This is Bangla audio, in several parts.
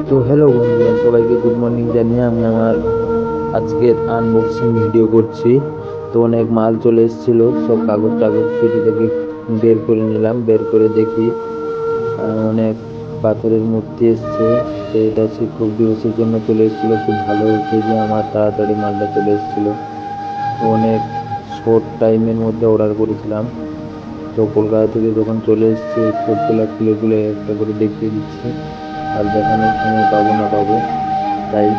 তো হ্যালো বন্ধুরা, সবাইকে গুড মর্নিং জানিয়ে আমি আমার আজকের আনবক্সিং ভিডিও করছি। তো অনেক মাল চলে এসেছিলো, সব কাগজ টাগজ পেটি থেকে বের করে নিলাম। বের করে দেখি অনেক পাথরের মূর্তি এসছে। তো এটা শিক্ষক দিবসের জন্য চলে এসেছিলো, খুব ভালো হয়েছে যে আমার তাড়াতাড়ি মালটা চলে এসেছিলো। তো অনেক শর্ট টাইমের মধ্যে অর্ডার করেছিলাম। তো কলকাতা থেকে যখন চলে এসছে সবগুলা খুলে খুলে একটা করে দেখিয়ে দিচ্ছি, আর দেখানোর সময় পাবো না পাবো তাই।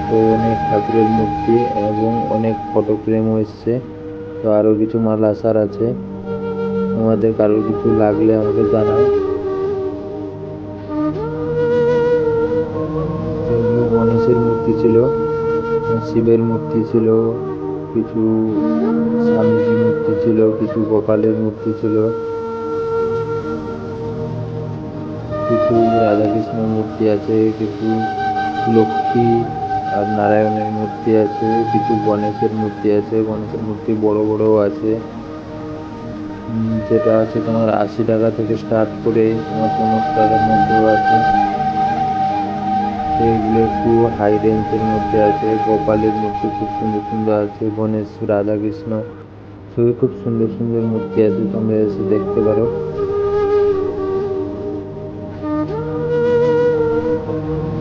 তো অনেক ঠাকুরের মূর্তি এবং অনেক ফটো ফ্রেমও এসছে। তো আরো কিছু মাল আসার আছে, তোমাদের কারোর কিছু লাগলে আমাকে জানাও। তো এগুলো গণেশের মূর্তি ছিল, শিবের মূর্তি ছিল, কিছু স্বামীজি মূর্তি ছিল, কিছু গোপালের মূর্তি ছিল, কিছু রাধাকৃষ্ণের মূর্তি আছে, কিছু লক্ষ্মী আর নারায়ণের মূর্তি আছে, কিছু গণেশের মূর্তি আছে। গণেশের মূর্তি বড় বড়ও আছে। যেটা আছে তোমার 80 টাকা থেকে স্টার্ট করে তোমার 50 টাকার মধ্যেও আছে। তো এগুলো একটু হাই রেঞ্জের মধ্যে আছে। গোপালের মূর্তি খুব সুন্দর সুন্দর আছে, গণেশ রাধাকৃষ্ণ সবই খুব সুন্দর সুন্দর মূর্তি আছে, তোমরা এসে দেখতে পারো।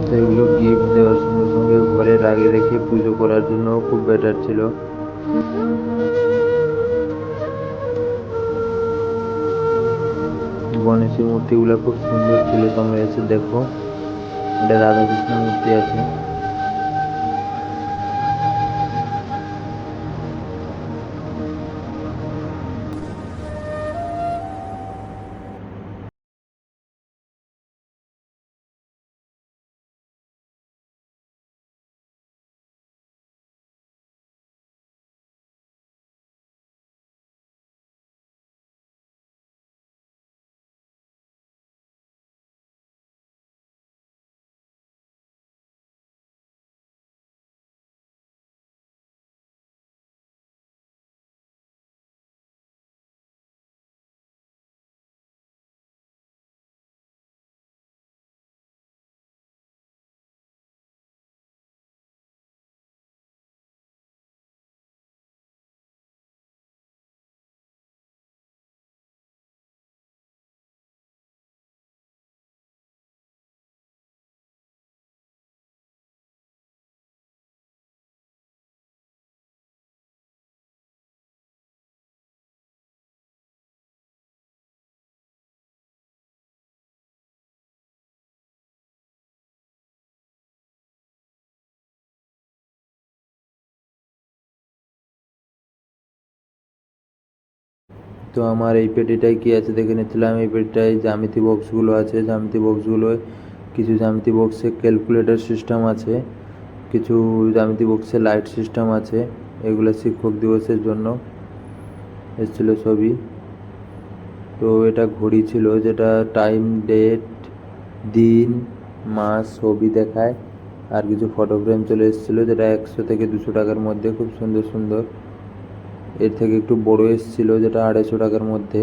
তো এগুলো গিফট দেওয়ার সঙ্গে সঙ্গে ঘরে লাগিয়ে রেখে পুজো করার জন্য খুব বেটার ছিল। গণেশের মূর্তিগুলো খুব সুন্দর ছিল, তোমরা এসে দেখো। এটা রাধাকৃষ্ণের মূর্তি আছে। তো আমার এই পেটিটায় কি আছে দেখে নিচ্ছিলাম। এই পেটিটায় জ্যামিতি বক্সগুলো আছে। জ্যামিতি বক্সগুলোয় কিছু জ্যামিতি বক্সে ক্যালকুলেটর সিস্টেম আছে, কিছু জ্যামিতি বক্সে লাইট সিস্টেম আছে। এগুলো শিক্ষক দিবসের জন্য এসেছিল ছবি। তো এটা ঘড়ি ছিল, যেটা টাইম, ডেট, দিন, মাস ছবি দেখায়। আর কিছু ফটো ফ্রেম চলে এসেছিলো, যেটা 100 থেকে 200 টাকার মধ্যে খুব সুন্দর সুন্দর। এর থেকে একটু বড় এসেছিলো, যেটা 250 টাকার মধ্যে।